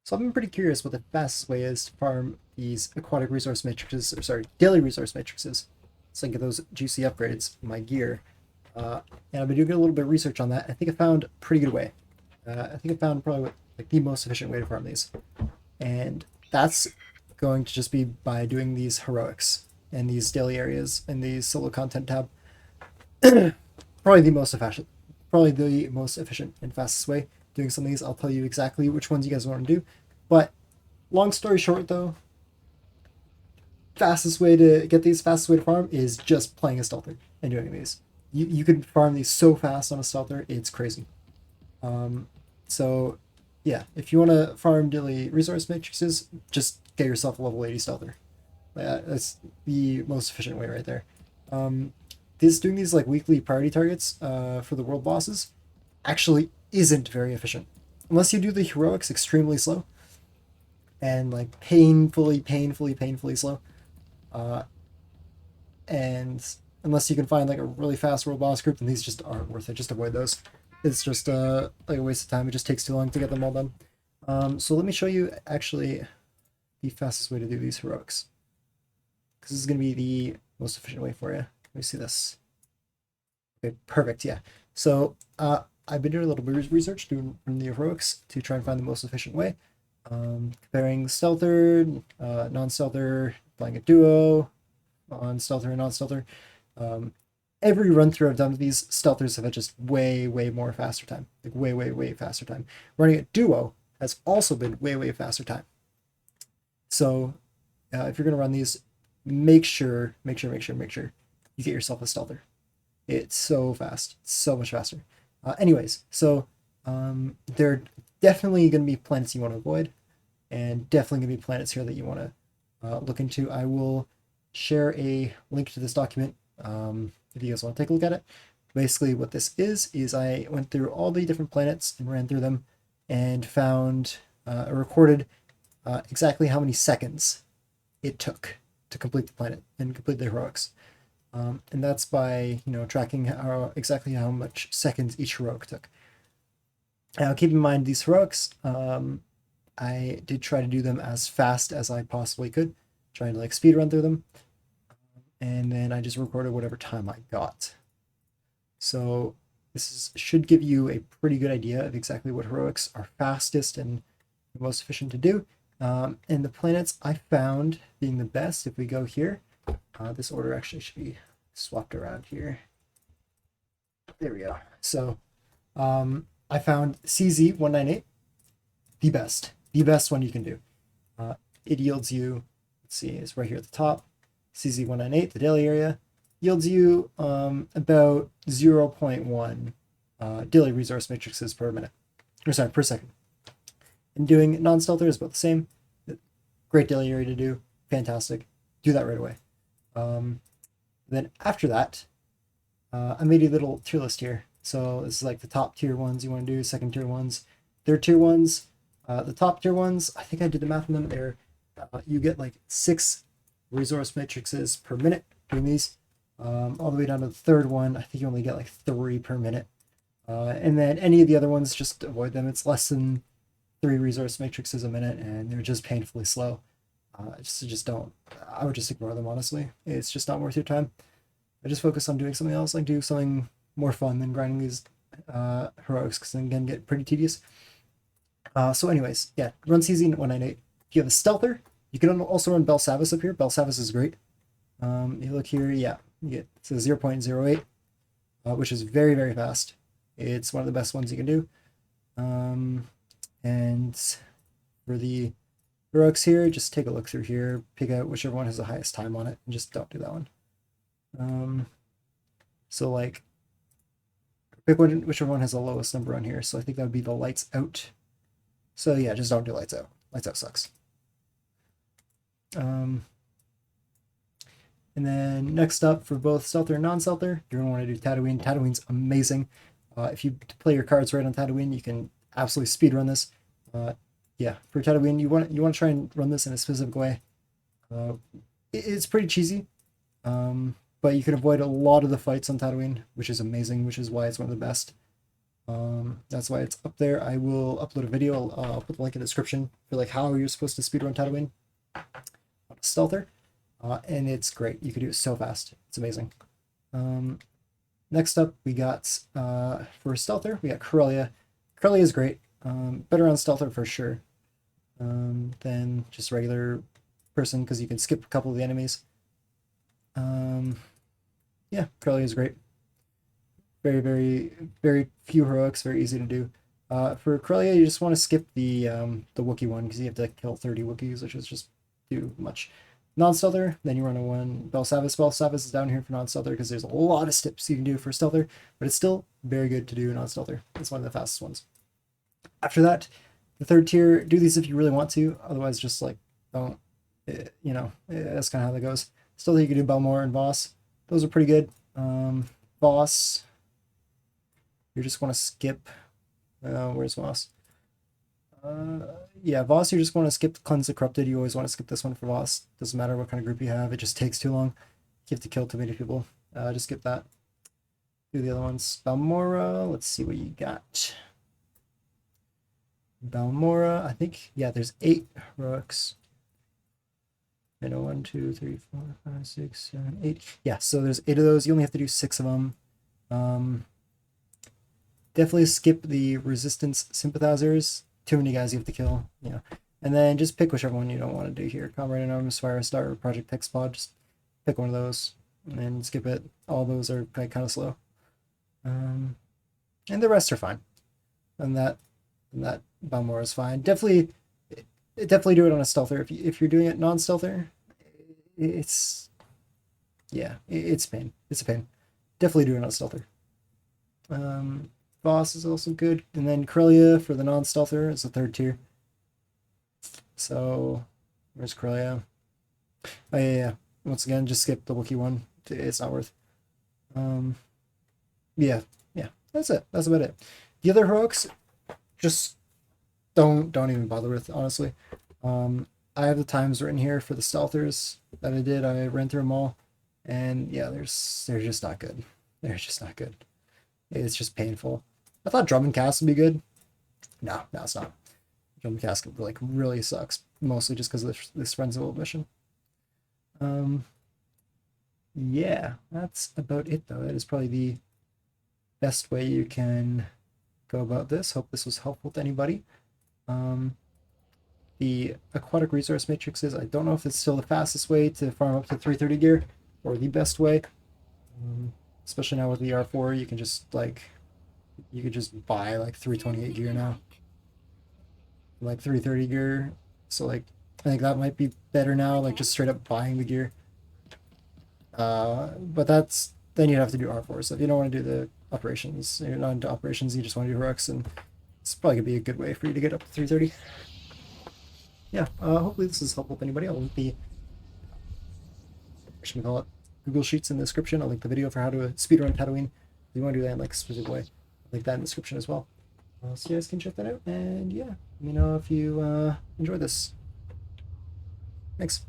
So I've been pretty curious what the fastest way is to farm these aquatic resource matrices, or sorry, daily resource matrices, so I can get those juicy upgrades in my gear. And I've been doing a little bit of research on that. I think I found a pretty good way. I think I found probably like the most efficient way to farm these, and that's going to just be by doing these heroics and these daily areas and these solo content tab. Probably the most efficient, probably the most efficient and fastest way doing some of these. I'll tell you exactly which ones you guys want to do. But long story short, though, fastest way to get these, fastest way to farm is just playing a stealther and doing these. You can farm these so fast on a stealther, it's crazy. Um, so yeah, if you want to farm daily resource matrices, just get yourself a level 80 stealther. That's the most efficient way right there. Um, this doing these like weekly priority targets for the world bosses actually isn't very efficient unless you do the heroics extremely slow and like painfully slow. Uh, and unless you can find like a really fast world boss group, then these just aren't worth it. Just avoid those. It's just like a waste of time. It just takes too long to get them all done. So let me show you actually the fastest way to do these heroics, because this is going to be the most efficient way for you. Let me see this. Okay, perfect. Yeah. So I've been doing a little bit of research doing the heroics to try and find the most efficient way. Comparing stealther, non-stealther, playing a duo, on stealther and non-stealther. Every run through I've done with these stealthers have had just way more faster time, like way faster time. Running a duo has also been way faster time. So if you're gonna run these, make sure you get yourself a stealther. It's so fast, it's so much faster. Anyways, so there are definitely going to be planets you want to avoid, and definitely going to be planets here that you want to look into. I will share a link to this document if you guys want to take a look at it. Basically, what this is I went through all the different planets and ran through them and found recorded exactly how many seconds it took to complete the planet and complete the heroics. And that's by tracking exactly how much seconds each heroic took. Now, keep in mind these heroics. I did try to do them as fast as I possibly could, trying to like speed run through them, and then I just recorded whatever time I got. So should give you a pretty good idea of exactly what heroics are fastest and most efficient to do. And the planets I found being the best, if we go here. This order actually should be swapped around here. There we go. So I found CZ198, the best one you can do. It yields you, let's see, it's right here at the top. CZ198, the daily area, yields you about 0.1 daily resource matrices per minute, or sorry, per second. And doing non-stealther is about the same. Great daily area to do, fantastic. Do that right away. Then after that, I made a little tier list here. So this is like the top tier ones you want to do, second tier ones, third tier ones. The top tier ones, I think I did the math on them there. You get like 6 resource matrices per minute doing these. All the way down to the third one, I think you only get like 3 per minute. And then any of the other ones, just avoid them. It's less than 3 resource matrices a minute, and they're just painfully slow. Just don't. I would just ignore them, honestly. It's just not worth your time. I just focus on doing something else, like do something more fun than grinding these heroics, because then can get pretty tedious. So anyways, yeah, run CZ198. If you have a stealther, you can also run Belsavis up here. Belsavis is great. You look here, yeah, you get it's a 0.08, which is very fast. It's one of the best ones you can do. And for the heroics here, just take a look through here, pick out whichever one has the highest time on it, and just don't do that one. So like, pick whichever one has the lowest number on here. So I think that would be the lights out. So yeah, just don't do lights out. Lights out sucks. And then next up for both stealther and non-stealther, you're gonna want to do Tatooine. Tatooine's amazing. If you play your cards right on Tatooine, you can absolutely speed run this. Yeah, for Tatooine, you want to try and run this in a specific way. It's pretty cheesy, but you can avoid a lot of the fights on Tatooine, which is amazing, which is why it's one of the best. That's why it's up there. I will upload a video. I'll put the link in the description for like how you're supposed to speedrun Tatooine on a stealther, and it's great. You can do it so fast. It's amazing. Next up, we got for stealther, we got Corellia. Corellia is great. Better on stealther for sure than just regular person because you can skip a couple of the enemies. Yeah, Corellia is great. Very, very, very few heroics, very easy to do. For Corellia, you just want to skip the Wookiee one because you have to kill 30 Wookiees, which is just too much. Non-stealther, then you run a one Belsavis. Belsavis is down here for non-stealther because there's a lot of steps you can do for stealther, but it's still very good to do non-stealther. It's one of the fastest ones. After that, the third tier, do these if you really want to. Otherwise, just like don't. That's kind of how that goes. Still, you can do Belmore and Voss. Those are pretty good. Voss, you just want to skip. Where's Voss? Yeah, Voss, you just want to skip Cleanse the Corrupted. You always want to skip this one for Voss. Doesn't matter what kind of group you have. It just takes too long. You have to kill too many people. Just skip that. Do the other ones. Balmora, let's see what you got. Balmora, I think, yeah, there's 8 heroics. 1, 2, 3, 4, 5, 6, 7, 8. Yeah, so there's 8 of those. You only have to do 6 of them. Definitely skip the resistance sympathizers. Too many guys you have to kill, and then just pick whichever one you don't want to do here. Comrade Anonymous, Firestar, or Project Hexpod. Just pick one of those and skip it. All those are kind of slow, and the rest are fine. And that Balmora is fine. Definitely do it on a stealther. If you're doing it non-stealther, it's pain. It's a pain. Definitely do it on a stealther. Boss is also good, and then Corellia for the non-stealther is the third tier. So where's Corellia? Oh yeah. Once again, just skip the Wookiee one. It's not worth. Yeah. That's it. That's about it. The other heroics, just don't even bother with, honestly. I have the times written here for the stealthers that I did. I ran through them all, and yeah, they're just not good. They're just not good. It's just painful. I thought Drum and Cast would be good. No, it's not. Drum and Cast like really sucks, mostly just because of this Friends of Old mission. Yeah, that's about it though. That is probably the best way you can go about this. Hope this was helpful to anybody. The aquatic resource matrices, I don't know if it's still the fastest way to farm up to 330 gear or the best way. Especially now with the R4, you can just you could just buy like 328 gear now, like 330 gear. So like I think that might be better now, like just straight up buying the gear. But then you'd have to do R4. So if you don't want to do the operations, you're not into operations, you just want to do heroics, and it's probably gonna be a good way for you to get up to 330. Yeah, hopefully this is helpful to anybody. I'll link the Google Sheets in the description. I'll link the video for how to speedrun Tatooine. If you want to do that in like a specific way, I'll link that in the description as well. So you guys can check that out, and yeah, let me know if you enjoyed this. Thanks.